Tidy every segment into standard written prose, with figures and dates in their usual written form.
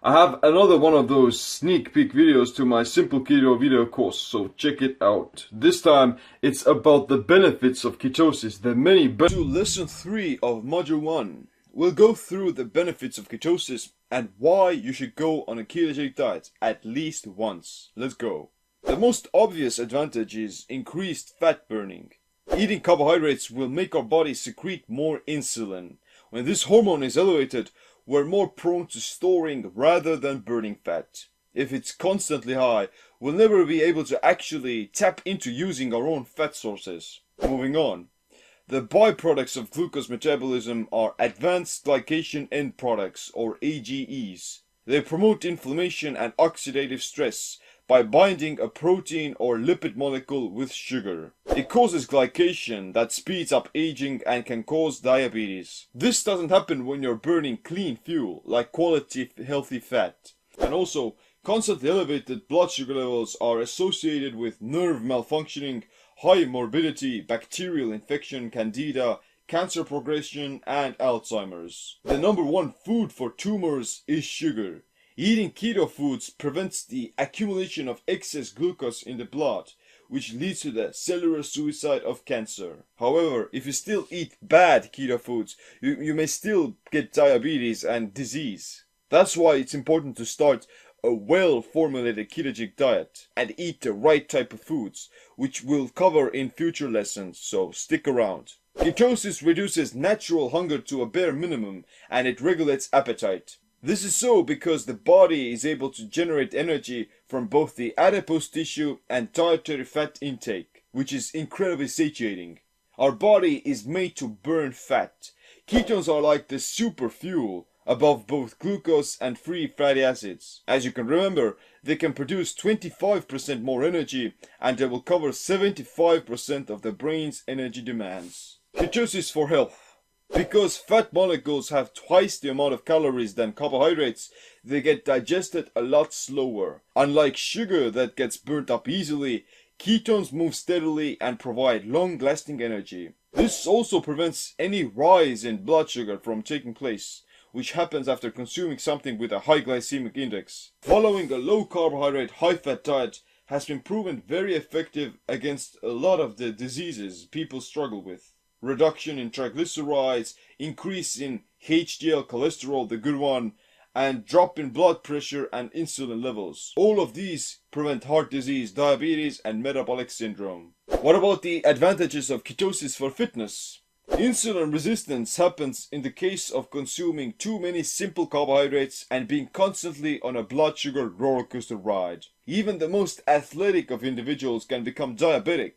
I have another one of those sneak peek videos to my Simple Keto video course, so check it out. This time, it's about the benefits of ketosis, the many benefits. To lesson 3 of module 1, we'll go through the benefits of ketosis and why you should go on a ketogenic diet at least once. Let's go. The most obvious advantage is increased fat burning. Eating carbohydrates will make our body secrete more insulin. When this hormone is elevated, we're more prone to storing rather than burning fat. If it's constantly high, we'll never be able to actually tap into using our own fat sources. Moving on. The byproducts of glucose metabolism are advanced glycation end products, or AGEs. They promote inflammation and oxidative stress by binding a protein or lipid molecule with sugar. It causes glycation that speeds up aging and can cause diabetes. This doesn't happen when you're burning clean fuel, like quality healthy fat. And also, constantly elevated blood sugar levels are associated with nerve malfunctioning, high morbidity, bacterial infection, candida, cancer progression, and Alzheimer's. The number one food for tumors is sugar. Eating keto foods prevents the accumulation of excess glucose in the blood, which leads to the cellular suicide of cancer. However, if you still eat bad keto foods, you may still get diabetes and disease. That's why it's important to start a well-formulated ketogenic diet and eat the right type of foods, which we'll cover in future lessons, so stick around. Ketosis reduces natural hunger to a bare minimum, and it regulates appetite. This is so because the body is able to generate energy from both the adipose tissue and dietary fat intake, which is incredibly satiating. Our body is made to burn fat. Ketones are like the super fuel above both glucose and free fatty acids. As you can remember, they can produce 25% more energy, and they will cover 75% of the brain's energy demands. Ketosis for health. Because fat molecules have twice the amount of calories than carbohydrates, they get digested a lot slower. Unlike sugar that gets burnt up easily, ketones move steadily and provide long-lasting energy. This also prevents any rise in blood sugar from taking place, which happens after consuming something with a high glycemic index. Following a low carbohydrate, high fat diet has been proven very effective against a lot of the diseases people struggle with. Reduction in triglycerides, increase in HDL cholesterol, the good one, and drop in blood pressure and insulin levels. All of these prevent heart disease, diabetes, and metabolic syndrome. What about the advantages of ketosis for fitness? Insulin resistance happens in the case of consuming too many simple carbohydrates and being constantly on a blood sugar rollercoaster ride. Even the most athletic of individuals can become diabetic,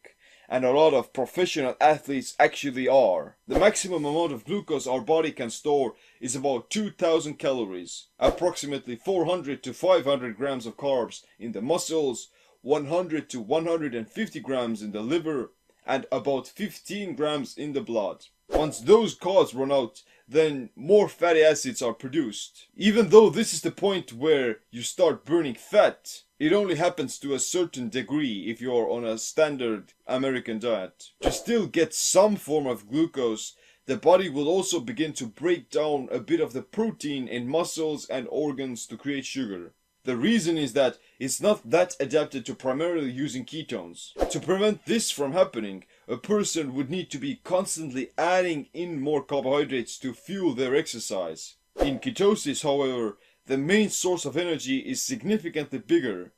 and a lot of professional athletes actually are. The maximum amount of glucose our body can store is about 2,000 calories, approximately 400 to 500 grams of carbs in the muscles, 100 to 150 grams in the liver, and about 15 grams in the blood. Once those carbs run out, then more fatty acids are produced. Even though this is the point where you start burning fat, it only happens to a certain degree if you're on a standard American diet. To still get some form of glucose, the body will also begin to break down a bit of the protein in muscles and organs to create sugar. The reason is that it's not that adapted to primarily using ketones. To prevent this from happening, a person would need to be constantly adding in more carbohydrates to fuel their exercise. In ketosis, however, the main source of energy is significantly bigger.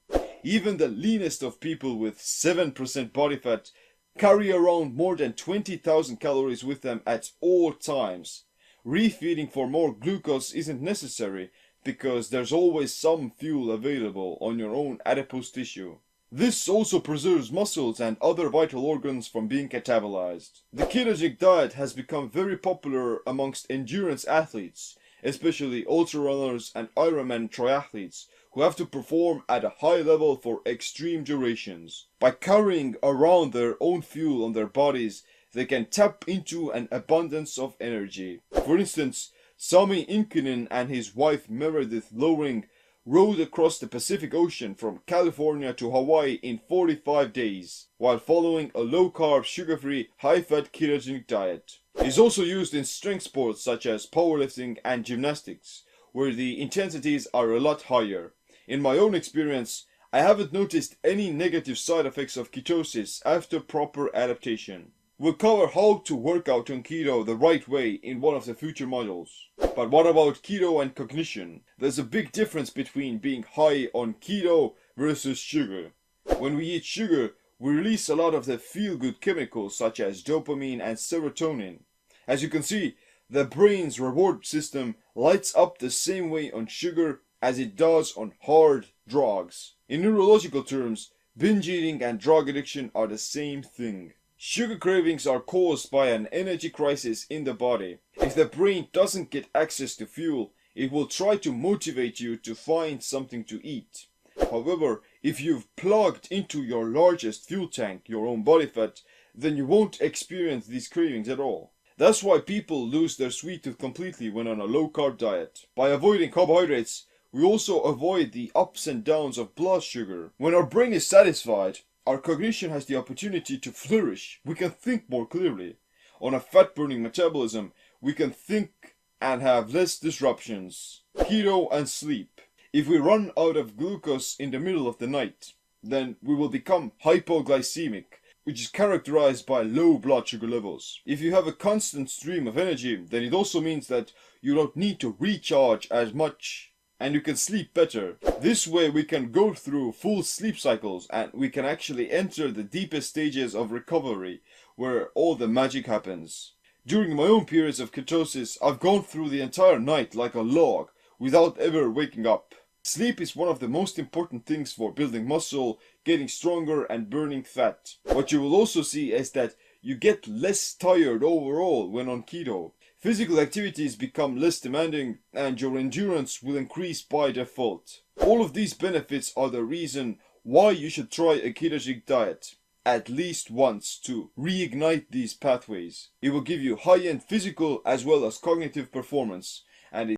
Even the leanest of people with 7% body fat carry around more than 20,000 calories with them at all times. Refeeding for more glucose isn't necessary, because there's always some fuel available on your own adipose tissue. This also preserves muscles and other vital organs from being catabolized. The ketogenic diet has become very popular amongst endurance athletes, especially ultrarunners and Ironman triathletes, who have to perform at a high level for extreme durations. By carrying around their own fuel on their bodies, they can tap into an abundance of energy. For instance, Sami Inkinen and his wife Meredith Lowring rode across the Pacific Ocean from California to Hawaii in 45 days, while following a low-carb, sugar-free, high-fat ketogenic diet. It is also used in strength sports such as powerlifting and gymnastics, where the intensities are a lot higher. In my own experience, I haven't noticed any negative side effects of ketosis after proper adaptation. We'll cover how to work out on keto the right way in one of the future modules. But what about keto and cognition? There's a big difference between being high on keto versus sugar. When we eat sugar, we release a lot of the feel-good chemicals such as dopamine and serotonin. As you can see, the brain's reward system lights up the same way on sugar as it does on hard drugs. In neurological terms, binge eating and drug addiction are the same thing. Sugar cravings are caused by an energy crisis in the body. If the brain doesn't get access to fuel, it will try to motivate you to find something to eat. However, if you've plugged into your largest fuel tank, your own body fat, then you won't experience these cravings at all. That's why people lose their sweet tooth completely when on a low-carb diet. By avoiding carbohydrates, we also avoid the ups and downs of blood sugar. When our brain is satisfied, our cognition has the opportunity to flourish. We can think more clearly. On a fat-burning metabolism, we can think and have less disruptions. Keto and sleep. If we run out of glucose in the middle of the night, then we will become hypoglycemic, which is characterized by low blood sugar levels. If you have a constant stream of energy, then it also means that you don't need to recharge as much and you can sleep better. This way we can go through full sleep cycles and we can actually enter the deepest stages of recovery where all the magic happens. During my own periods of ketosis, I've gone through the entire night like a log without ever waking up. Sleep is one of the most important things for building muscle, getting stronger and burning fat. What you will also see is that you get less tired overall when on keto. Physical activities become less demanding and your endurance will increase by default. All of these benefits are the reason why you should try a ketogenic diet at least once to reignite these pathways. It will give you high-end physical as well as cognitive performance, and